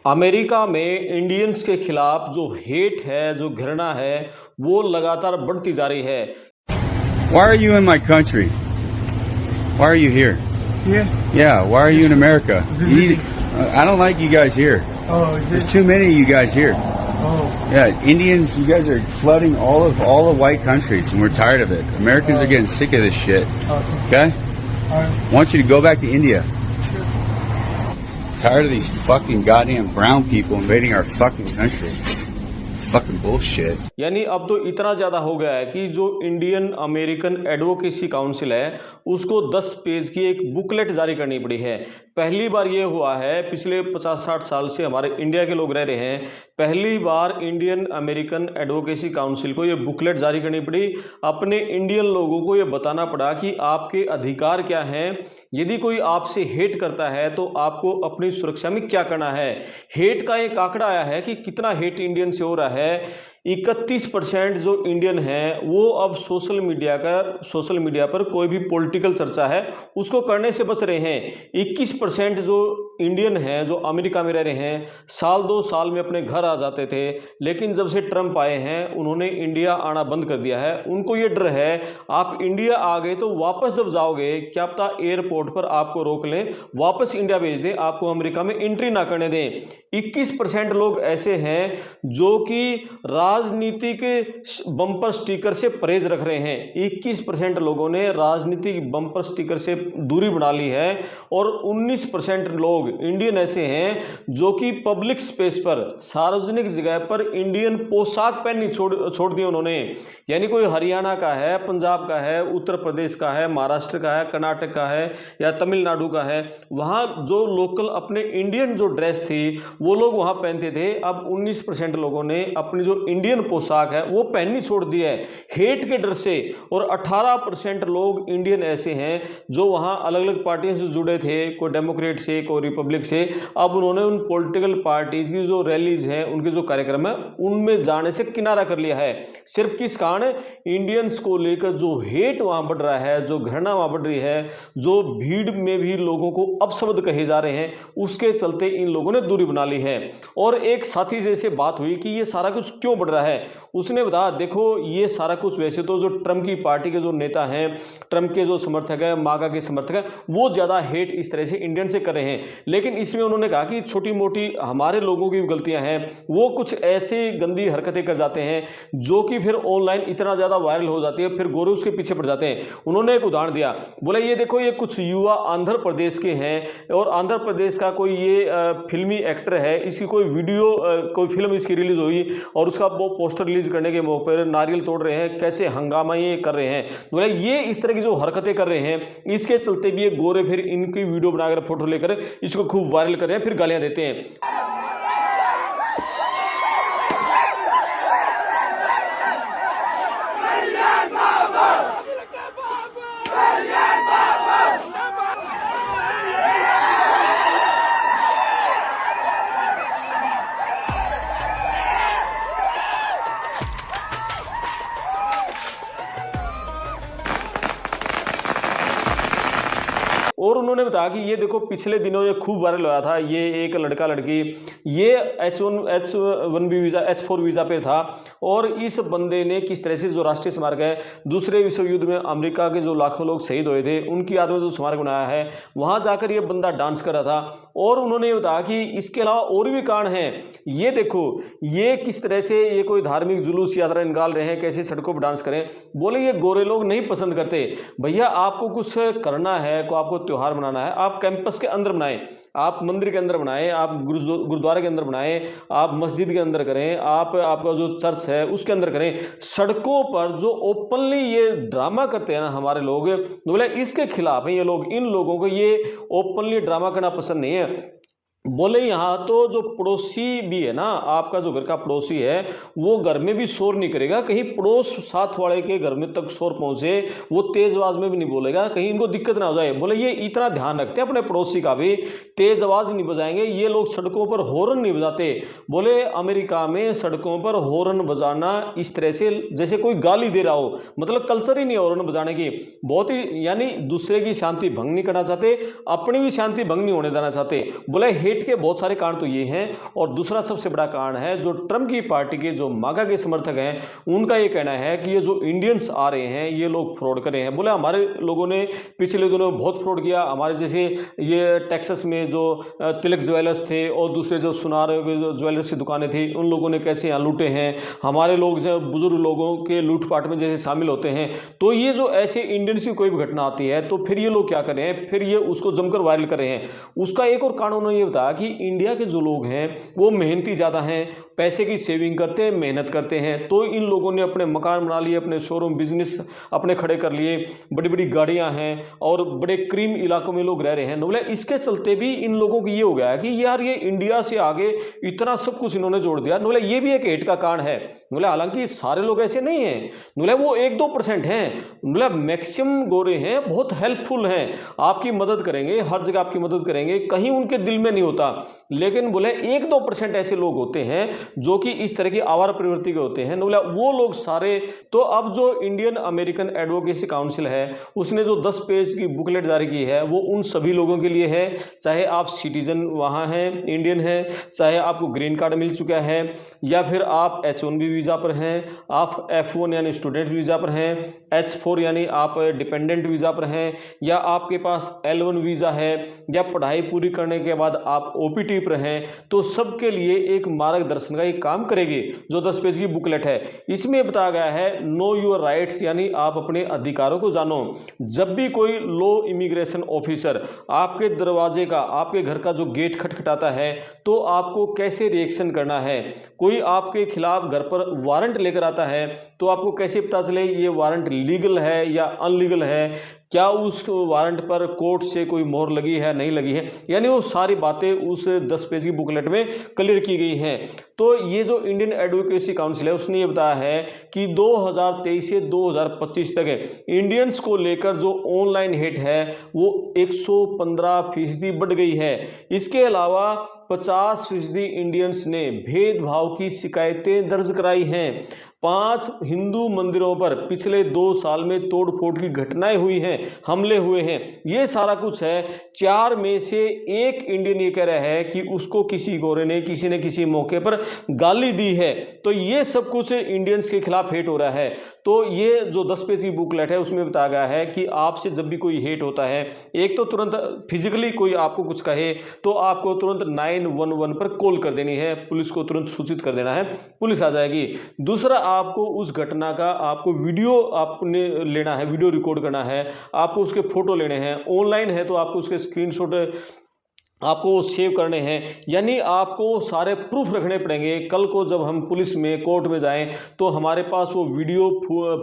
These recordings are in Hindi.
अमेरिका में इंडियंस के खिलाफ जो हेट है, जो घृणा है, वो लगातार बढ़ती जा रही है। Why are you in my country? Why are you here? Yeah. Yeah, why are you in America? Visiting. I don't like you guys here. Oh, There's too many of you guys here. Oh. Yeah, Indians, you guys are flooding all the white countries, and we're tired of it. Americans are getting sick of this shit. Okay? I want you to go back to India. Tired of these fucking goddamn brown people invading our fucking country. Fucking bullshit. यानी अब तो इतना ज़्यादा हो गया है कि जो इंडियन अमेरिकन एडवोकेसी काउंसिल है उसको 10 पेज की एक बुकलेट जारी करनी पड़ी है। पहली बार ये हुआ है, पिछले 50-60 साल से हमारे इंडिया के लोग रह रहे हैं, पहली बार इंडियन अमेरिकन एडवोकेसी काउंसिल को ये बुकलेट जारी करनी पड़ी। अपने इंडियन लोगों को ये बताना पड़ा कि आपके अधिकार क्या हैं, यदि कोई आपसे हेट करता है तो आपको अपनी सुरक्षा में क्या करना है। हेट का एक आंकड़ा आया है कि कितना हेट इंडियन से हो रहा है। 31% जो इंडियन हैं वो अब सोशल मीडिया पर कोई भी पॉलिटिकल चर्चा है उसको करने से बच रहे हैं। 21% जो इंडियन हैं जो अमेरिका में रह रहे हैं, साल 2 साल में अपने घर आ जाते थे, लेकिन जब से ट्रंप आए हैं उन्होंने इंडिया आना बंद कर दिया है। उनको ये डर है आप इंडिया आ गए तो वापस जब जाओगे क्या पता एयरपोर्ट पर आपको रोक लें, वापस इंडिया भेज दें, आपको अमेरिका में एंट्री ना करने दें। 21% लोग ऐसे हैं जो कि राजनीतिक बम्पर स्टिकर से परहेज रख रहे हैं। 21% लोगों ने राजनीतिक बम्पर स्टिकर से दूरी बना ली है और 19% लोग इंडियन ऐसे हैं जो कि पब्लिक स्पेस पर, सार्वजनिक जगह पर इंडियन पोशाक पहननी छोड़ दी उन्होंने। यानी कोई हरियाणा का है, पंजाब का है, उत्तर प्रदेश का है, महाराष्ट्र का है, कर्नाटक का है या तमिलनाडु का है, वहाँ जो लोकल अपने इंडियन जो ड्रेस थी वो लोग वहाँ पहनते थे। अब 19% लोगों ने अपनी जो इंडियन पोशाक है वो पहननी छोड़ दी है हेट के डर से। और 18% लोग इंडियन ऐसे हैं जो वहाँ अलग अलग पार्टियों से जुड़े थे, कोई डेमोक्रेट से, कोई रिपब्लिक से। अब उन्होंने उन पॉलिटिकल पार्टीज की जो रैलीज हैं, उनके जो कार्यक्रम है, उनमें जाने से किनारा कर लिया है। सिर्फ किस कारण? इंडियंस को लेकर जो हेट वहाँ बढ़ रहा है, जो घृणा वहाँ बढ़ रही है, जो भीड़ में भी लोगों को अपशब्द कहे जा रहे हैं, उसके चलते इन लोगों ने दूरी बना ली है। और एक साथी से बात हुई कि ये सारा कुछ क्यों बढ़ रहा है। उसने बताया देखो ये सारा कुछ वैसे तो जो ट्रंप की पार्टी के जो नेता हैं, ट्रंप के जो समर्थक हैं, मागा के समर्थक हैं, वो ज़्यादा हेट इस तरह से इंडियन से कर रहे हैं। लेकिन इसमें उन्होंने कहा कि छोटी मोटी हमारे लोगों की गलतियां हैं, वो कुछ ऐसी गंदी हरकतें कर जाते हैं जो कि फिर ऑनलाइन इतना ज़्यादा वायरल हो जाती है, फिर गोरे उसके पीछे पड़ जाते हैं। उन्होंने एक उदाहरण दिया, बोला ये देखो ये कुछ युवा आंध्र प्रदेश के हैं और आंध्र प्रदेश का कोई ये फिल्मी एक्टर है, इसकी कोई वीडियो कोई फिल्म इसकी रिलीज हुई और उसका वो पोस्टर रिलीज करने के मौके पर नारियल तोड़ रहे हैं, कैसे हंगामा ये कर रहे हैं। बोले ये इस तरह की जो हरकतें कर रहे हैं इसके चलते भी ये गोरे फिर इनकी वीडियो बनाकर फोटो लेकर इसको खूब वायरल कर रहे हैं, फिर गालियां देते हैं। और उन्होंने बताया कि ये देखो पिछले दिनों ये खूब वायरल हुआ था, ये एक लड़का लड़की ये H1B वीज़ा, H4 वीज़ा पे था और इस बंदे ने किस तरह से जो राष्ट्रीय स्मारक है, दूसरे विश्व युद्ध में अमेरिका के जो लाखों लोग शहीद हुए थे उनकी याद में जो स्मारक बनाया है, वहाँ जाकर ये बंदा डांस कर रहा था। और उन्होंने बताया कि इसके अलावा और भी कारण हैं, ये देखो ये किस तरह से ये कोई धार्मिक जुलूस यात्रा निकाल रहे हैं, कैसे सड़कों पर डांस करें। बोले ये गोरे लोग नहीं पसंद करते। भैया आपको कुछ करना है, को आपको त्योहार मनाना है, आप कैंपस के अंदर बनाएं, आप मंदिर के अंदर बनाएं, आप गुरुद्वारे के अंदर बनाएं, आप मस्जिद के अंदर करें, आपका जो चर्च है उसके अंदर करें। सड़कों पर जो ओपनली ये ड्रामा करते हैं ना हमारे लोग, बोले इसके खिलाफ हैं ये लोग। इन लोगों को ये ओपनली ड्रामा करना पसंद नहीं है। बोले यहाँ तो जो पड़ोसी भी है ना, आपका जो घर का पड़ोसी है वो घर में भी शोर नहीं करेगा, कहीं पड़ोस साथ वाले के घर में तक शोर पहुंचे वो तेज आवाज में भी नहीं बोलेगा, कहीं इनको दिक्कत ना हो जाए। बोले ये इतना ध्यान रखते हैं अपने पड़ोसी का भी, तेज आवाज नहीं बजाएंगे। ये लोग सड़कों पर हॉर्न नहीं बजाते। बोले अमेरिका में सड़कों पर हॉर्न बजाना इस तरह से जैसे कोई गाली दे रहा हो, मतलब कल्चर ही नहीं हॉर्न बजाने की। बहुत ही यानी दूसरे की शांति भंग नहीं करना चाहते, अपनी भी शांति भंग नहीं होने देना चाहते। बोले हेट हेट के बहुत सारे कारण तो ये हैं, और दूसरा सबसे बड़ा कारण है जो ट्रंप की पार्टी के जो मागा के समर्थक हैं उनका ये कहना है कि ये जो इंडियंस आ रहे हैं ये लोग फ्रॉड कर रहे हैं। बोले हमारे लोगों ने पिछले दिनों बहुत फ्रॉड किया, हमारे जैसे ये टेक्सास में जो तिलक ज्वेलर्स थे और दूसरे जो सुनार ज्वेलर्स की दुकानें थी उन लोगों ने कैसे यहाँ लूटे हैं, हमारे लोग जो बुजुर्ग लोगों के लूटपाट में जैसे शामिल होते हैं। तो ये जो ऐसे इंडियंस की कोई भी घटना आती है तो फिर ये लोग क्या कर रहे हैं, फिर ये उसको जमकर वायरल कर रहे हैं। उसका एक और कारण उन्होंने ये बताया कि इंडिया के जो लोग हैं वो मेहनती ज़्यादा हैं, पैसे की सेविंग करते हैं, मेहनत करते हैं, तो इन लोगों ने अपने मकान बना लिए, अपने शोरूम बिजनेस अपने खड़े कर लिए, बड़ी बड़ी गाड़ियां हैं और बड़े क्रीम इलाकों में लोग रह रहे हैं। बोले इसके चलते भी इन लोगों को ये हो गया है कि यार ये इंडिया से आगे इतना सब कुछ इन्होंने जोड़ दिया। बोले ये भी एक हेट का कारण है। बोले हालांकि सारे लोग ऐसे नहीं हैं, बोले वो 1-2% हैं, बोले मैक्सिमम गोरे हैं, बहुत हेल्पफुल हैं, आपकी मदद करेंगे, हर जगह आपकी मदद करेंगे, कहीं उनके दिल में नहीं होता। लेकिन बोले 1-2% ऐसे लोग होते हैं जो कि इस तरह की आवारा प्रवृत्ति के होते हैं। बोले वो लोग सारे। तो अब जो इंडियन अमेरिकन एडवोकेसी काउंसिल है उसने जो 10 पेज की बुकलेट जारी की है वो उन सभी लोगों के लिए है, चाहे आप सिटीजन वहाँ हैं, इंडियन हैं, चाहे आपको ग्रीन कार्ड मिल चुका है, या फिर आप H1B वीज़ा पर हैं, आप F1 यानी स्टूडेंट वीज़ा पर हैं, H4 यानी आप डिपेंडेंट वीज़ा पर हैं, या आपके पास L1 वीज़ा है, या पढ़ाई पूरी करने के बाद आप OPT पर हैं। तो सबके लिए एक मार्गदर्शन का एक काम करेगी जो 10 पेज की बुकलेट है। इसमें बताया गया है नो योर राइट्स, यानी आप अपने अधिकारों को जानो। जब भी कोई लो इमिग्रेशन ऑफिसर आपके दरवाजे का, आपके घर का जो गेट खटखटाता है तो आपको कैसे रिएक्शन करना है। कोई आपके खिलाफ घर पर वारंट लेकर आता है तो आपको कैसे पता चले ये वारंट लीगल है या अनलीगल है, क्या उस वारंट पर कोर्ट से कोई मोहर लगी है नहीं लगी है, यानी वो सारी बातें उस 10 पेज की बुकलेट में क्लियर की गई हैं। तो ये जो इंडियन एडवोकेसी काउंसिल है उसने ये बताया है कि 2023 से 2025 तक इंडियंस को लेकर जो ऑनलाइन हेट है वो 115% बढ़ गई है। इसके अलावा 50% इंडियंस ने भेदभाव की शिकायतें दर्ज कराई हैं। 5 हिंदू मंदिरों पर पिछले 2 साल में तोड़फोड़ की घटनाएं हुई हैं, हमले हुए हैं। ये सारा कुछ है। 4 में से 1 इंडियन ये कह रहा है कि उसको किसी गोरे ने किसी न किसी मौके पर गाली दी है। तो ये सब कुछ इंडियंस के खिलाफ हेट हो रहा है। तो ये जो 10 पेज की बुकलेट है उसमें बताया गया है कि आपसे जब भी कोई हेट होता है, एक तो तुरंत फिजिकली कोई आपको कुछ कहे तो आपको तुरंत 911 पर कॉल कर देनी है, पुलिस को तुरंत सूचित कर देना है, पुलिस आ जाएगी। दूसरा, आपको उस घटना का आपको वीडियो आपने लेना है, वीडियो रिकॉर्ड करना है, आपको उसके फोटो लेने हैं। ऑनलाइन है तो आपको उसके स्क्रीनशॉट आपको वो सेव करने हैं, यानी आपको सारे प्रूफ रखने पड़ेंगे। कल को जब हम पुलिस में कोर्ट में जाएं तो हमारे पास वो वीडियो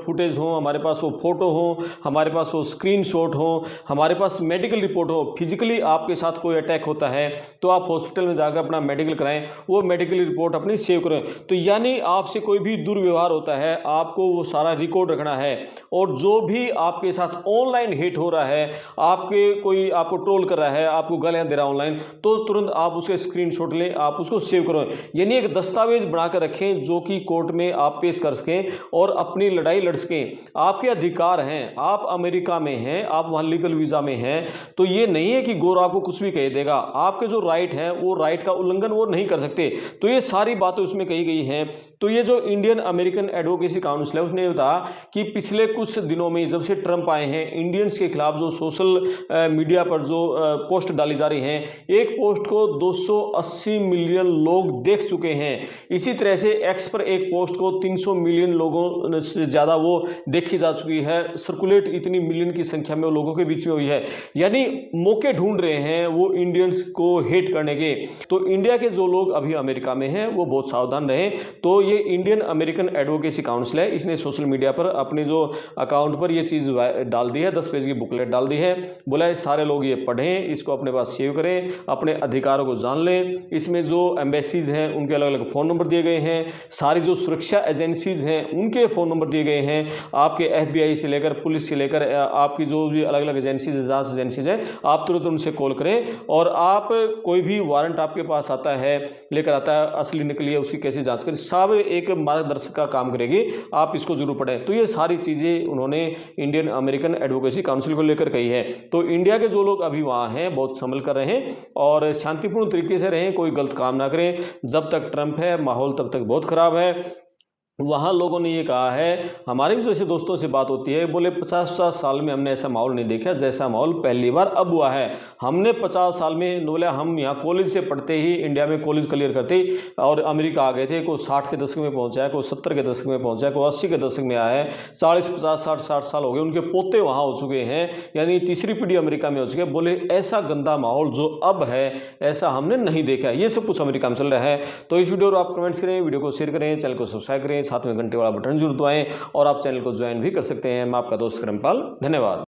फुटेज हो, हमारे पास वो फोटो हो, हमारे पास वो स्क्रीनशॉट हो, हमारे पास मेडिकल रिपोर्ट हो। फिजिकली आपके साथ कोई अटैक होता है तो आप हॉस्पिटल में जाकर अपना मेडिकल कराएं, वो मेडिकल रिपोर्ट अपनी सेव करें। तो यानी आपसे कोई भी दुर्व्यवहार होता है आपको वो सारा रिकॉर्ड रखना है। और जो भी आपके साथ ऑनलाइन हिट हो रहा है, आपके कोई आपको ट्रोल कर रहा है, आपको गालियां दे रहा है ऑनलाइन, तो तुरंत आप उसके स्क्रीनशॉट लें, आप उसको सेव करो, यानी एक दस्तावेज बनाकर रखें जो कि कोर्ट में आप पेश कर सकें और अपनी लड़ाई लड़ सकें। आपके अधिकार हैं, आप अमेरिका में हैं, आप वहां लीगल वीजा में हैं, तो ये नहीं है कि गोरा आपको कुछ भी कह देगा। आपके जो राइट है वो राइट का उल्लंघन वो नहीं कर सकते। तो ये सारी बातें उसमें कही गई हैं। तो ये जो इंडियन अमेरिकन एडवोकेसी काउंसिल है उसने बताया कि पिछले कुछ दिनों में जब से ट्रंप आए हैं, इंडियंस के खिलाफ जो सोशल मीडिया पर जो पोस्ट डाली जा रही हैं, एक पोस्ट को 280 मिलियन लोग देख चुके हैं। इसी तरह से एक्स पर एक पोस्ट को 300 मिलियन लोगों से ज़्यादा वो देखी जा चुकी है। सर्कुलेट इतनी मिलियन की संख्या में लोगों के बीच में हुई है, यानी मौके ढूंढ रहे हैं वो इंडियंस को हेट करने के। तो इंडिया के जो लोग अभी अमेरिका में हैं वो बहुत सावधान रहें। तो ये इंडियन अमेरिकन एडवोकेसी काउंसिल है, इसने सोशल मीडिया पर अपने जो अकाउंट पर ये चीज़ डाल दी है, 10 पेज की बुकलेट डाल दी है। बोला सारे लोग ये पढ़ें, इसको अपने पास सेव करें, अपने अधिकारों को जान लें। इसमें जो एम्बेसीज हैं उनके अलग अलग फ़ोन नंबर दिए गए हैं, सारी जो सुरक्षा एजेंसीज हैं उनके फ़ोन नंबर दिए गए हैं, आपके FBI से लेकर पुलिस से लेकर आपकी जो भी अलग अलग एजेंसीज जांच एजेंसीज हैं, आप तुरंत उनसे कॉल करें। और आप कोई भी वारंट आपके पास आता है, लेकर आता है, असली निकली है, उसकी कैसे जाँच करें, सब एक मार्गदर्शक का काम करेगी। आप इसको जरूर पढ़ें। तो ये सारी चीज़ें उन्होंने इंडियन अमेरिकन एडवोकेसी काउंसिल को लेकर कही है। तो इंडिया के जो लोग अभी वहाँ हैं बहुत संभल कर रहे हैं, और शांतिपूर्ण तरीके से रहें, कोई गलत काम ना करें। जब तक ट्रंप है माहौल तब तक बहुत ख़राब है। वहाँ लोगों ने ये कहा है, हमारे भी जैसे दोस्तों से बात होती है, बोले 50-50 साल में हमने ऐसा माहौल नहीं देखा जैसा माहौल पहली बार अब हुआ है। हमने 50 साल में, बोले हम यहाँ कॉलेज से पढ़ते ही इंडिया में कॉलेज क्लियर करते ही और अमेरिका आ गए थे। कोई 60 के दशक में पहुँचा है, कोई 70 के दशक में पहुँचा है, कोई 80 के दशक में आया है। 40, 50, 60 साल हो गए, उनके पोते वहाँ हो चुके हैं, यानी तीसरी पीढ़ी अमेरिका में हो चुकी है। बोले ऐसा गंदा माहौल जो अब है ऐसा हमने नहीं देखा है। ये सब कुछ अमेरिका में चल रहा है। तो इस वीडियो को आप कमेंट्स करें, वीडियो को शेयर करें, चैनल को सब्सक्राइब करें, साथ में घंटे वाला बटन जरूर दबाएं और आप चैनल को ज्वाइन भी कर सकते हैं। मैं आपका दोस्त करमपाल, धन्यवाद।